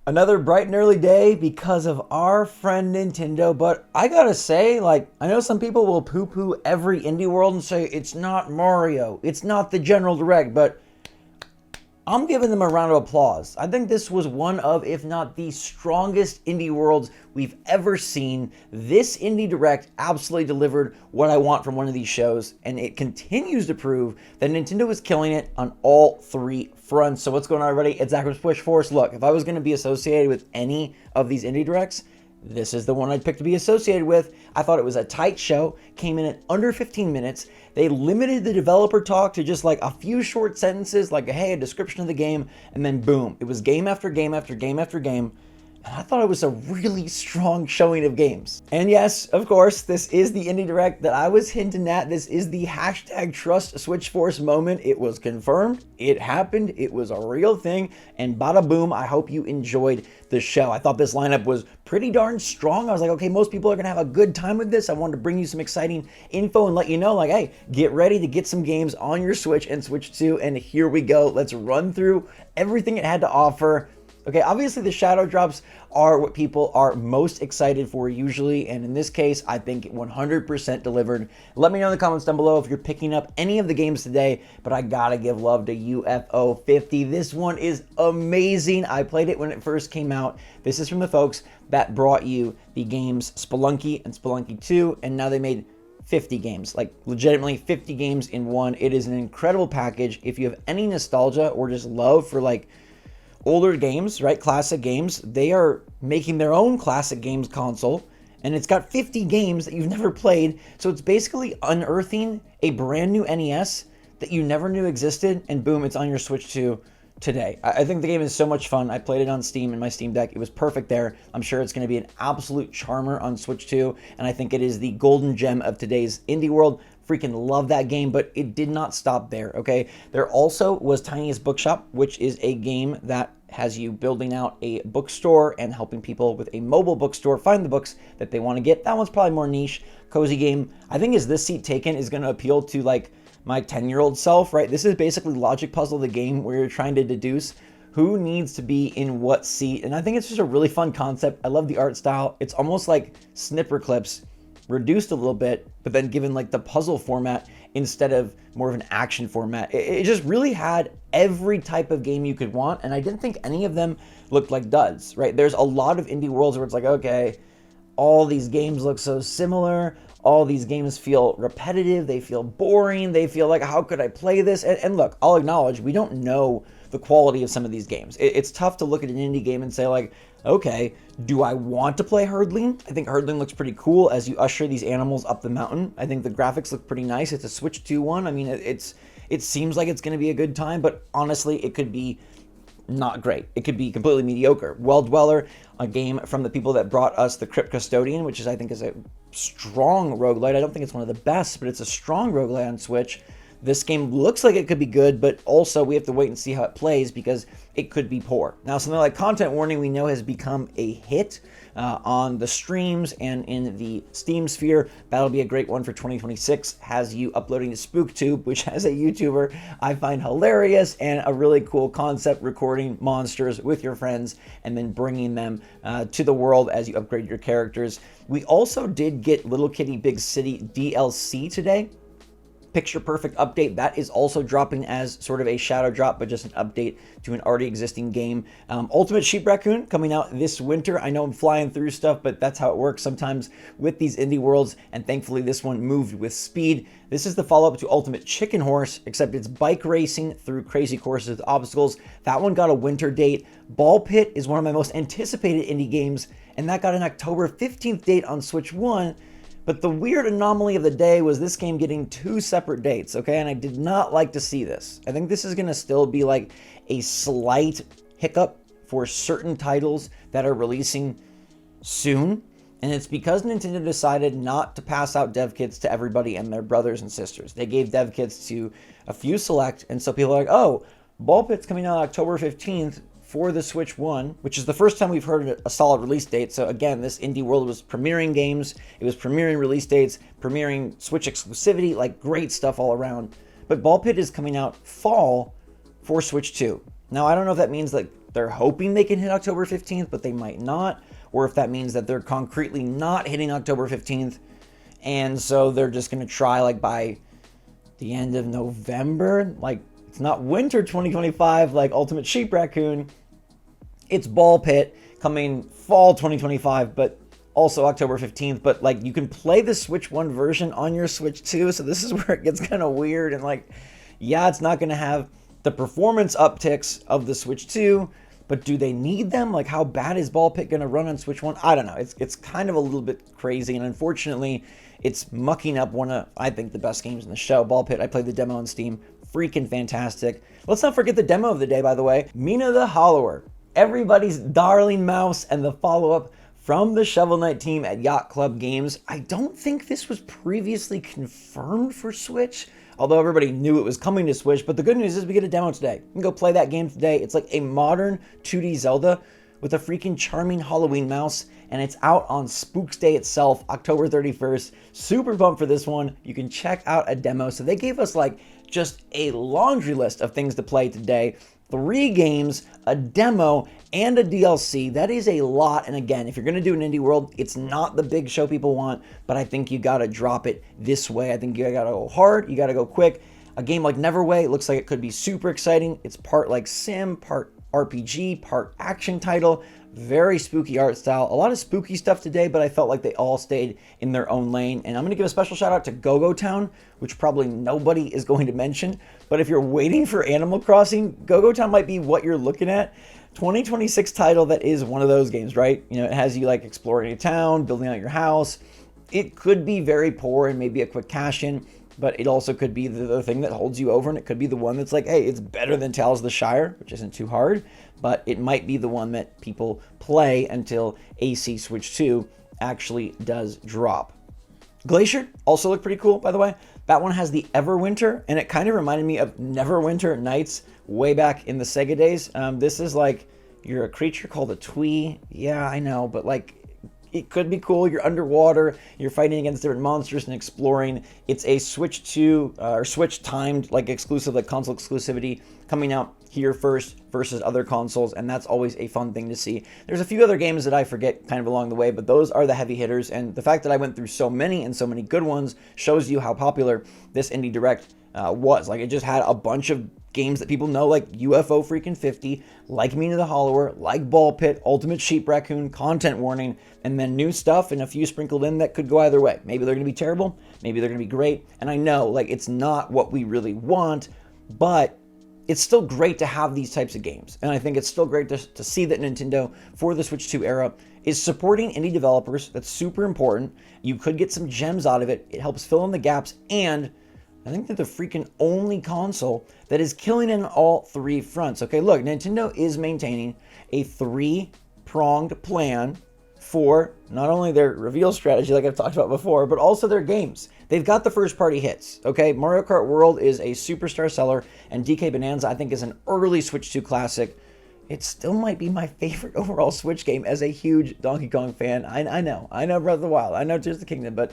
Another bright and early day because of our friend Nintendo, but I gotta say, like, I know some people will poo-poo every indie world and say it's not Mario, it's not the General Direct, but I'm giving them a round of applause. I think this was one of, if not the strongest indie worlds we've ever seen. This Indie Direct absolutely delivered what I want from one of these shows, and it continues to prove that Nintendo is killing it on all three fronts. So what's going on, everybody? It's Zach from SwitchForce. Look, if I was going to be associated with any of these Indie Directs, this is the one I'd pick to be associated with. I thought it was a tight show, came in at under 15 minutes. They limited the developer talk to just like a few short sentences, like, hey, a description of the game, and then boom, it was game after game after game after game. And I thought it was a really strong showing of games. And yes, of course, this is the Indie Direct that I was hinting at. This is the hashtag Trust SwitchForce moment. It was confirmed. It happened. It was a real thing. And bada boom, I hope you enjoyed the show. I thought this lineup was pretty darn strong. I was like, okay, most people are going to have a good time with this. I wanted to bring you some exciting info and let you know, like, hey, get ready to get some games on your Switch and Switch 2. And here we go. Let's run through everything it had to offer. Okay, obviously the shadow drops are what people are most excited for usually, and in this case, I think it 100% delivered. Let me know in the comments down below if you're picking up any of the games today, but I gotta give love to UFO 50. This one is amazing. I played it when it first came out. This is from the folks that brought you the games Spelunky and Spelunky 2, and now they made 50 games, like legitimately 50 games in one. It is an incredible package. If you have any nostalgia or just love for like older games, right? Classic games. They are making their own classic games console, and it's got 50 games that you've never played. So it's basically unearthing a brand new NES that you never knew existed, and boom, it's on your Switch 2 today. I think the game is so much fun. I played it on Steam in my Steam Deck. It was perfect there. I'm sure it's going to be an absolute charmer on Switch 2, and I think it is the golden gem of today's indie world. Freaking love that game, but it did not stop there, okay? There also was Tiniest Bookshop, which is a game that has you building out a bookstore and helping people with a mobile bookstore find the books that they want to get. That one's probably more niche, cozy game. I think Is This Seat Taken is going to appeal to like my 10-year-old self, right? This is basically Logic Puzzle, the game where you're trying to deduce who needs to be in what seat. And I think it's just a really fun concept. I love the art style. It's almost like snipper clips reduced a little bit, but then given like the puzzle format instead of more of an action format. It just really had every type of game you could want, and I didn't think any of them looked like duds, right? There's a lot of indie worlds where it's like, okay, all these games look so similar, all these games feel repetitive, they feel boring, they feel like, how could I play this? And look, I'll acknowledge, we don't know the quality of some of these games. It's tough to look at an indie game and say like, okay, do I want to play Herdling? I think Herdling looks pretty cool as you usher these animals up the mountain. I think the graphics look pretty nice. It's a Switch 2 one. I mean, it seems like it's going to be a good time, but honestly, it could be not great. It could be completely mediocre. Well Dweller, a game from the people that brought us the Crypt Custodian, which I think is a strong roguelite. I don't think it's one of the best, but it's a strong roguelite on Switch. This game looks like it could be good, but also we have to wait and see how it plays because it could be poor. Now, something like Content Warning we know has become a hit on the streams and in the Steam sphere. That'll be a great one for 2026. Has you uploading to SpookTube, which as a YouTuber I find hilarious and a really cool concept, recording monsters with your friends and then bringing them to the world as you upgrade your characters. We also did get Little Kitty Big City DLC today. Picture Perfect update, that is also dropping as sort of a shadow drop, but just an update to an already existing game. Ultimate Sheep Raccoon coming out this winter. I know I'm flying through stuff, but that's how it works sometimes with these indie worlds, and thankfully this one moved with speed. This is the follow-up to Ultimate Chicken Horse, except it's bike racing through crazy courses with obstacles. That one got a winter date. Ball Pit is one of my most anticipated indie games, and that got an October 15th date on Switch 1. But the weird anomaly of the day was this game getting 2 separate dates, okay? And I did not like to see this. I think this is going to still be like a slight hiccup for certain titles that are releasing soon. And it's because Nintendo decided not to pass out dev kits to everybody and their brothers and sisters. They gave dev kits to a few select, and so people are like, oh, Ball Pit's coming out October 15th. For the Switch 1, which is the first time we've heard a solid release date. So again, this indie world was premiering games, it was premiering release dates, premiering Switch exclusivity, like great stuff all around. But Ball Pit is coming out fall for Switch 2. Now, I don't know if that means like they're hoping they can hit October 15th, but they might not, or if that means that they're concretely not hitting October 15th, and so they're just going to try like by the end of November. Like, it's not winter 2025 like Ultimate Sheep Raccoon, it's Ball Pit coming fall 2025, but also October 15th. But like, you can play the Switch 1 version on your Switch 2, so this is where it gets kind of weird. And like, yeah, it's not going to have the performance upticks of the Switch 2, but do they need them? Like, how bad is Ball Pit going to run on Switch 1? I don't know. It's kind of a little bit crazy, and unfortunately, it's mucking up one of, I think, the best games in the show. Ball Pit, I played the demo on Steam. Freaking fantastic. Let's not forget the demo of the day, by the way. Mina the Hollower, everybody's darling mouse, and the follow-up from the Shovel Knight team at Yacht Club Games. I don't think this was previously confirmed for Switch, although everybody knew it was coming to Switch. But the good news is we get a demo today. You can go play that game today. It's like a modern 2D Zelda with a freaking charming Halloween mouse, and it's out on Spooks Day itself, October 31st. Super pumped for this one. You can check out a demo. So they gave us like just a laundry list of things to play today. 3 games, a demo, and a DLC. That is a lot. And again, if you're going to do an indie world, it's not the big show people want, but I think you got to drop it this way. I think you got to go hard. You got to go quick. A game like Neverway looks like it could be super exciting. It's part like sim, part RPG, part action title. Very spooky art style. A lot of spooky stuff today, but I felt like they all stayed in their own lane. And I'm going to give a special shout out to Go-Go Town, which probably nobody is going to mention. But if you're waiting for Animal Crossing, Go-Go Town might be what you're looking at. 2026 title that is one of those games, right? You know, it has you like exploring a town, building out your house. It could be very poor and maybe a quick cash in, but it also could be the thing that holds you over, and it could be the one that's like, hey, it's better than Tales of the Shire, which isn't too hard, but it might be the one that people play until AC Switch 2 actually does drop. Glacier also looked pretty cool, by the way. That one has the Everwinter, and it kind of reminded me of Neverwinter Nights way back in the Sega days. This is like, you're a creature called a Twee. Yeah, I know, but like, it could be cool. You're underwater, you're fighting against different monsters and exploring. It's a Switch 2 or Switch timed, like exclusive, like console exclusivity, coming out here first versus other consoles, and that's always a fun thing to see. There's a few other games that I forget kind of along the way, but those are the heavy hitters, and the fact that I went through so many and so many good ones shows you how popular this Indie Direct was. Like, it just had a bunch of games that people know, like UFO freaking 50, like Mina the Hollower, like Ball Pit, Ultimate Sheep Raccoon, Content Warning, and then new stuff and a few sprinkled in that could go either way. Maybe they're going to be terrible, maybe they're going to be great, and I know, like, it's not what we really want, but it's still great to have these types of games. And I think it's still great to see that Nintendo, for the Switch 2 era, is supporting indie developers. That's super important. You could get some gems out of it. It helps fill in the gaps, and I think they're the freaking only console that is killing in all 3 fronts. Okay, look, Nintendo is maintaining a 3-pronged plan for not only their reveal strategy, like I've talked about before, but also their games. They've got the first-party hits, okay? Mario Kart World is a superstar seller, and DK Bonanza, I think, is an early Switch 2 classic. It still might be my favorite overall Switch game as a huge Donkey Kong fan. I know Breath of the Wild, I know Tears of the Kingdom, but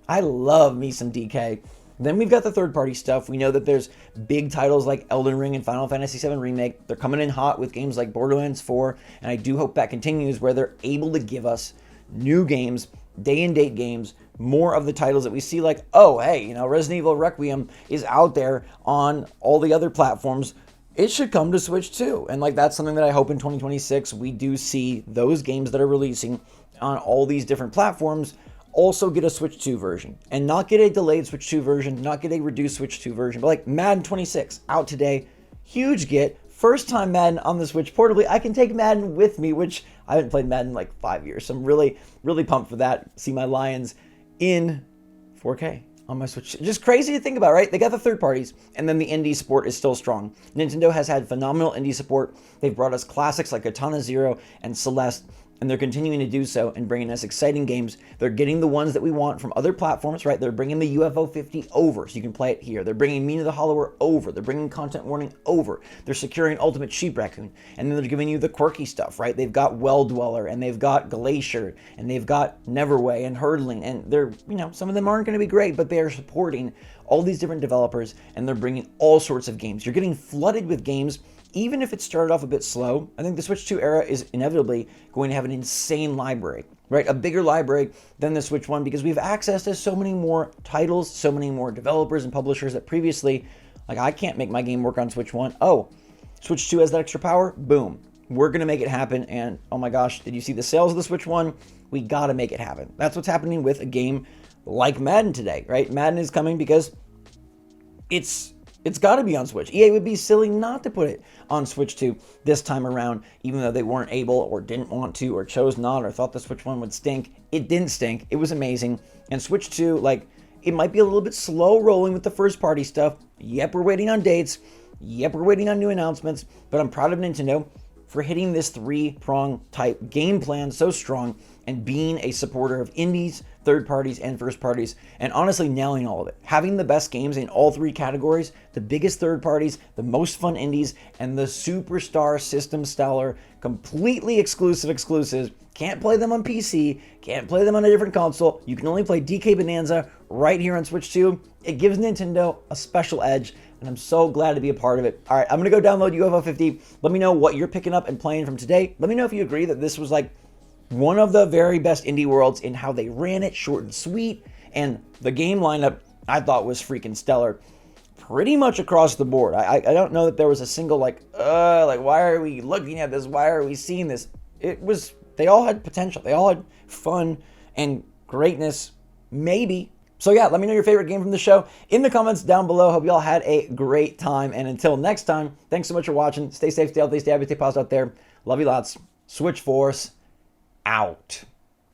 I love me some DK. Then we've got the third-party stuff. We know that there's big titles like Elden Ring and Final Fantasy VII Remake. They're coming in hot with games like Borderlands 4, and I do hope that continues, where they're able to give us new games, day-and-date games, more of the titles that we see, like, oh, hey, you know, Resident Evil Requiem is out there on all the other platforms. It should come to Switch too. And like, that's something that I hope in 2026 we do see those games that are releasing on all these different platforms also get a Switch 2 version, and not get a delayed Switch 2 version, not get a reduced Switch 2 version, but like Madden 26 out today, huge get, first time Madden on the Switch portably. I can take Madden with me, which I haven't played Madden in like 5 years, so I'm really pumped for that. See my Lions in 4K on my Switch. Just crazy to think about, right? They got the third parties, and then the indie support is still strong. Nintendo has had phenomenal indie support. They've brought us classics like Katana Zero and Celeste, and they're continuing to do so and bringing us exciting games. They're getting the ones that we want from other platforms, right? They're bringing the UFO 50 over, so you can play it here. They're bringing Mina the Hollower over. They're bringing Content Warning over. They're securing Ultimate Sheep Raccoon, and then they're giving you the quirky stuff, right? They've got Well Dweller, and they've got Glacier, and they've got Neverway and Hurdling, and they're, you know, some of them aren't going to be great, but they are supporting all these different developers, and they're bringing all sorts of games. You're getting flooded with games, even if it started off a bit slow, I think the Switch 2 era is inevitably going to have an insane library, right? A bigger library than the Switch 1 because we have access to so many more titles, so many more developers and publishers that previously, like I can't make my game work on Switch 1. Oh, Switch 2 has that extra power? Boom. We're going to make it happen. And oh my gosh, did you see the sales of the Switch 1? We got to make it happen. That's what's happening with a game like Madden today, right? Madden is coming because it's got to be on Switch. EA would be silly not to put it on Switch 2 this time around, even though they weren't able or didn't want to or chose not or thought the Switch 1 would stink. It didn't stink. It was amazing. And Switch 2, like, it might be a little bit slow rolling with the first party stuff. Yep, we're waiting on dates. Yep, we're waiting on new announcements. But I'm proud of Nintendo for hitting this three-prong type game plan so strong and being a supporter of indies, third parties, and first parties, and honestly nailing all of it. Having the best games in all three categories, the biggest third parties, the most fun indies, and the superstar system stellar, completely exclusives. Can't play them on PC, can't play them on a different console. You can only play DK Bonanza right here on Switch 2. It gives Nintendo a special edge, and I'm so glad to be a part of it. All right, I'm going to go download UFO 50. Let me know what you're picking up and playing from today. Let me know if you agree that this was like one of the very best indie worlds in how they ran it, short and sweet, and the game lineup I thought was freaking stellar. Pretty much across the board. I don't know that there was a single like why are we looking at this? Why are we seeing this? They all had potential. They all had fun and greatness, maybe. So yeah, let me know your favorite game from the show in the comments down below. Hope you all had a great time. And until next time, thanks so much for watching. Stay safe, stay healthy, stay happy, stay positive out there. Love you lots. SwitchForce out.